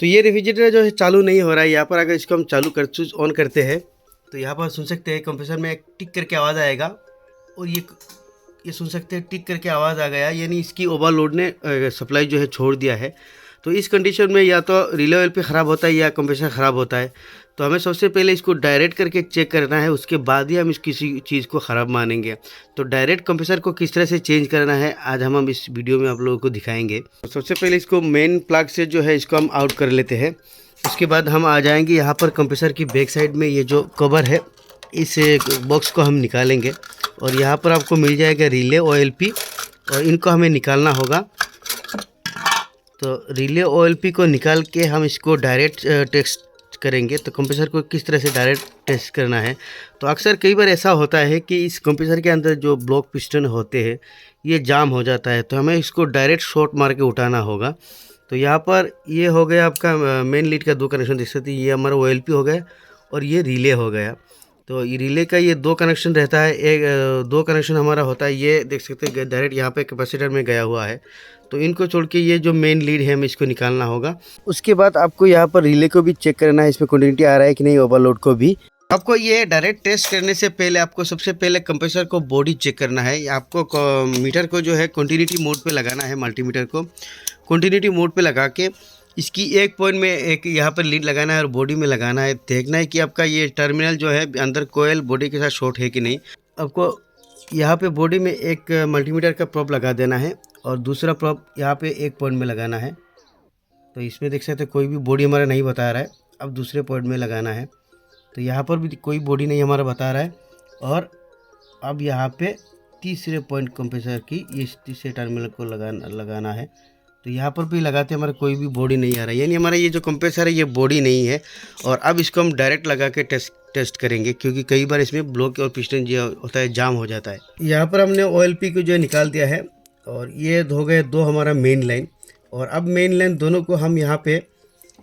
तो ये रेफ्रिजरेटर जो है चालू नहीं हो रहा है। यहाँ पर अगर इसको हम चालू कर स्विच ऑन करते हैं तो यहाँ पर सुन सकते हैं कंप्रेसर में एक टिक करके आवाज़ आएगा, और ये सुन सकते हैं टिक करके आवाज़ आ गया, यानी इसकी ओवरलोड ने सप्लाई जो है छोड़ दिया है। तो इस कंडीशन में या तो रिले ऑयल पे ख़राब होता है या कंप्रेसर ख़राब होता है। तो हमें सबसे पहले इसको डायरेक्ट करके चेक करना है, उसके बाद ही हम इस किसी चीज़ को ख़राब मानेंगे। तो डायरेक्ट कंप्रेसर को किस तरह से चेंज करना है आज हम इस वीडियो में आप लोगों को दिखाएंगे। तो सबसे पहले इसको मेन प्लग से जो है इसको हम आउट कर लेते हैं। उसके बाद हम आ जाएंगे यहाँ पर कंप्रेसर की बैक साइड में, ये जो कवर है इस बॉक्स को हम निकालेंगे, और यहाँ पर आपको मिल जाएगा रिले OLP, और इनको हमें निकालना होगा। तो रिले OLP को निकाल के हम इसको डायरेक्ट टेस्ट करेंगे। तो कंप्रेसर को किस तरह से डायरेक्ट टेस्ट करना है, तो अक्सर कई बार ऐसा होता है कि इस कंप्रेसर के अंदर जो ब्लॉक पिस्टन होते हैं ये जाम हो जाता है, तो हमें इसको डायरेक्ट शॉर्ट मार के उठाना होगा। तो यहाँ पर ये हो गया आपका मेन लीड का 2 कनेक्शन देख सकते हैं, ये हमारा OLP हो गया और ये रिले हो गया। तो ये रिले का ये 2 कनेक्शन रहता है, एक 2 कनेक्शन हमारा होता है, ये देख सकते हैं डायरेक्ट यहाँ पे कैपेसिटर में गया हुआ है। तो इनको छोड़ के ये जो मेन लीड है हमें इसको निकालना होगा। उसके बाद आपको यहाँ पर रिले को भी चेक करना है, इसमें कंटिन्यूटी आ रहा है कि नहीं, ओवरलोड को भी। आपको ये डायरेक्ट टेस्ट करने से पहले आपको सबसे पहले कंप्रेसर को बॉडी चेक करना है। आपको मीटर को जो है कंटिन्यूटी मोड पे लगाना है, मल्टीमीटर को कंटिन्यूटी मोड पे लगा के इसकी एक पॉइंट में एक यहाँ पर लीड लगाना है और बॉडी में लगाना है। देखना है कि आपका ये टर्मिनल जो है अंदर कोयल बॉडी के साथ शॉर्ट है कि नहीं। आपको यहाँ पे बॉडी में एक मल्टीमीटर का प्रोब लगा देना है और दूसरा प्रोब यहाँ पे एक पॉइंट में लगाना है। तो इसमें देख सकते हैं कोई भी बॉडी हमारा नहीं बता रहा है, अब दूसरे पॉइंट में लगाना है। तो यहाँ पर भी कोई बॉडी नहीं हमारा बता रहा है, और अब यहाँ पे तीसरे पॉइंट कंप्रेसर की इस तीसरे टर्मिनल को लगाना है। तो यहाँ पर भी लगाते हमारा कोई भी बॉडी नहीं आ रहा है, यानी हमारा ये जो कंप्रेसर है ये बॉडी नहीं है। और अब इसको हम डायरेक्ट लगा के टेस्ट करेंगे, क्योंकि कई बार इसमें ब्लॉक और पिस्टन जो होता है जाम हो जाता है। यहाँ पर हमने OLP को जो निकाल दिया है, और ये हो गए 2 हमारा मेन लाइन। और अब मेन लाइन दोनों को हम यहाँ पे,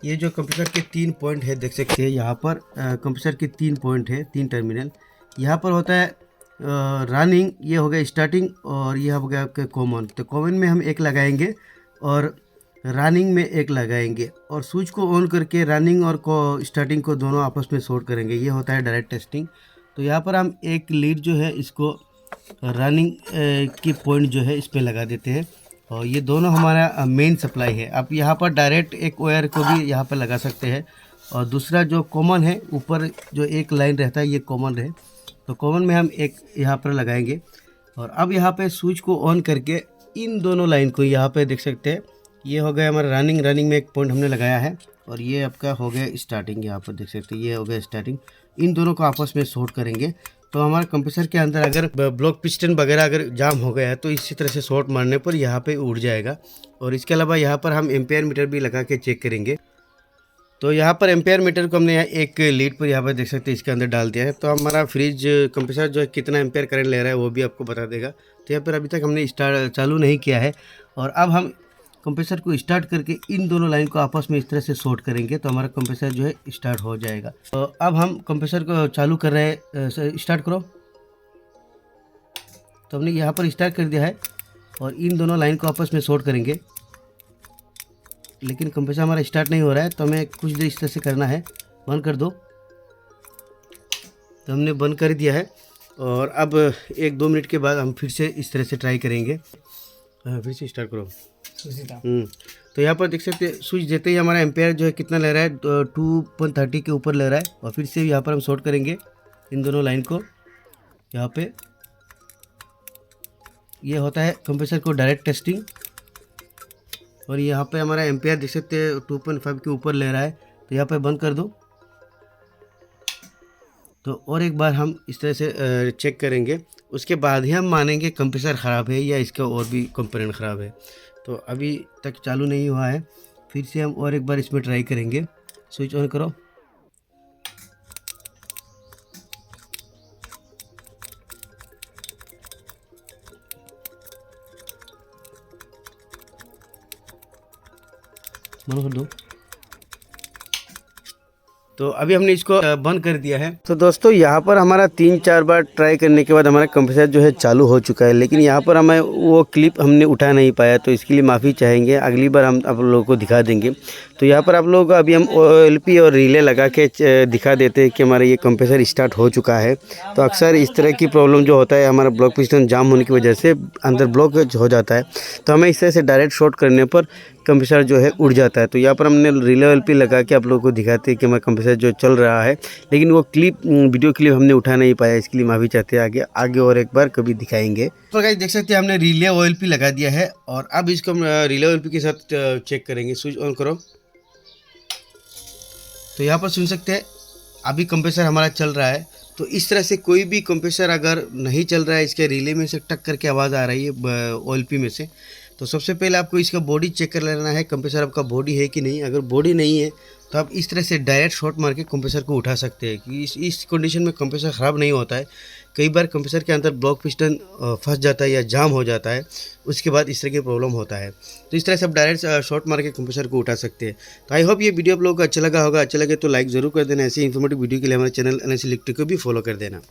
ये जो कंप्रेसर के 3 पॉइंट है देख सकते हैं, यहाँ पर कंप्रेसर के 3 पॉइंट है, 3 टर्मिनल। यहाँ पर होता है रनिंग, ये हो गया स्टार्टिंग, और ये हो गया आपका कॉमन। तो कॉमन में हम एक लगाएंगे और रनिंग में एक लगाएंगे, और स्विच को ऑन करके रनिंग और स्टार्टिंग को दोनों आपस में शॉर्ट करेंगे। ये होता है डायरेक्ट टेस्टिंग। तो यहाँ पर हम एक लीड जो है इसको रनिंग की पॉइंट जो है इस पर लगा देते हैं, और ये दोनों हमारा मेन सप्लाई है। आप यहाँ पर डायरेक्ट एक वायर को भी यहाँ पर लगा सकते हैं, और दूसरा जो कॉमन है ऊपर जो एक लाइन रहता है ये कॉमन है, तो कॉमन में हम एक यहाँ पर लगाएंगे। और अब यहाँ पे स्विच को ऑन करके इन दोनों लाइन को यहाँ पे देख सकते हैं, ये हो गया हमारा रनिंग में एक पॉइंट हमने लगाया है, और ये आपका हो गया स्टार्टिंग। यहाँ पर देख सकते हैं ये हो गया स्टार्टिंग। इन दोनों को आपस में शॉर्ट करेंगे। तो हमारे कंप्रेसर के अंदर अगर ब्लॉक पिस्टन वगैरह अगर जाम हो गया है तो इसी तरह से शॉर्ट मारने पर यहाँ पे उड़ जाएगा। और इसके अलावा यहाँ पर हम एम्पेयर मीटर भी लगा के चेक करेंगे। तो यहाँ पर एम्पेयर मीटर को हमने एक लीड पर यहाँ पर देख सकते हैं इसके अंदर डाल दिया है। तो हमारा फ्रिज कंप्रेसर जो है कितना एम्पेयर करंट ले रहा है वो भी आपको बता देगा। तो यहाँ पर अभी तक हमने चालू नहीं किया है, और अब हम कंप्रेसर को स्टार्ट करके इन दोनों लाइन को आपस में इस तरह से शॉर्ट करेंगे, तो हमारा कंप्रेसर जो है स्टार्ट हो जाएगा। तो अब हम कंप्रेसर को चालू कर रहे हैं, स्टार्ट करो। तो हमने यहाँ पर स्टार्ट कर दिया है, और इन दोनों लाइन को आपस में शॉर्ट करेंगे, लेकिन कंप्रेसर हमारा स्टार्ट नहीं हो रहा है। तो हमें कुछ देर इस तरह से करना है, बंद कर दो। तो हमने बंद कर दिया है, और अब 1-2 मिनट के बाद हम फिर से इस तरह से ट्राई करेंगे। फिर से स्टार्ट करो। तो यहाँ पर देख सकते हैं स्विच देते ही हमारा एम्पेयर जो है कितना ले रहा है, 2.30 के ऊपर ले रहा है। और फिर से यहाँ पर हम शॉर्ट करेंगे इन दोनों लाइन को। यहाँ पे ये होता है कंप्रेसर को डायरेक्ट टेस्टिंग, और यहाँ पे हमारा एम्पेयर देख सकते हैं 2.5 के ऊपर ले रहा है। तो यहाँ पे बंद कर दो। तो और एक बार हम इस तरह से चेक करेंगे, उसके बाद ही हम मानेंगे कंप्रेसर ख़राब है या इसका और भी कंपोनेंट ख़राब है। तो अभी तक चालू नहीं हुआ है, फिर से हम और एक बार इसमें ट्राई करेंगे। स्विच ऑन करो। बंद कर दो। तो अभी हमने इसको बंद कर दिया है। तो दोस्तों यहाँ पर हमारा 3-4 बार ट्राई करने के बाद हमारा कंप्रेसर जो है चालू हो चुका है, लेकिन यहाँ पर हमें वो क्लिप हमने उठा नहीं पाया, तो इसके लिए माफ़ी चाहेंगे। अगली बार हम आप लोगों को दिखा देंगे। तो यहाँ पर आप लोगों को अभी हम OLP और रिले लगा के दिखा देते हैं कि हमारा ये कंप्रेसर स्टार्ट हो चुका है। तो अक्सर इस तरह की प्रॉब्लम जो होता है, हमारा ब्लॉक पिस्टन जाम होने की वजह से अंदर ब्लॉक हो जाता है, तो हमें इस तरह से डायरेक्ट शॉर्ट करने पर कंप्रेसर जो है उड़ जाता है। तो यहाँ पर हमने रिले OLP लगा के आप लोगों को दिखाते हैं कि हमारा कंप्रेसर जो चल रहा है, लेकिन वो वीडियो क्लिप हमने उठा नहीं पाया, इसके लिए माफ़ी चाहते हैं। आगे और एक बार कभी दिखाएंगे। तो गाइस देख सकते हैं हमने रिले OLP लगा दिया है, और अब इसको हम रिले OLP के साथ चेक करेंगे। स्विच ऑन करो। तो यहाँ पर सुन सकते हैं अभी कंप्रेसर हमारा चल रहा है। तो इस तरह से कोई भी कंप्रेसर अगर नहीं चल रहा है, इसके रिले में से टक करके आवाज़ आ रही है OLP में से, तो सबसे पहले आपको इसका बॉडी चेक कर लेना है, कंप्रेसर आपका बॉडी है कि नहीं। अगर बॉडी नहीं है तो आप इस तरह से डायरेक्ट शॉर्ट मार के कंप्रेसर को उठा सकते हैं कि इस कंडीशन में कंप्रेसर ख़राब नहीं होता है। कई बार कंप्रेसर के अंदर ब्लॉक पिस्टन फंस जाता है या जाम हो जाता है, उसके बाद इस तरह की प्रॉब्लम होता है। तो इस तरह से आप डायरेक्ट शॉर्ट मार के कंप्रेसर को उठा सकते हैं। तो आई होप ये वीडियो आप लोगों को अच्छा लगा होगा। अच्छा लगे तो लाइक ज़रूर कर देना। ऐसे इन्फॉर्मेटिव वीडियो के लिए हमारे चैनल NIC इलेक्ट्रिक को भी फॉलो कर देना।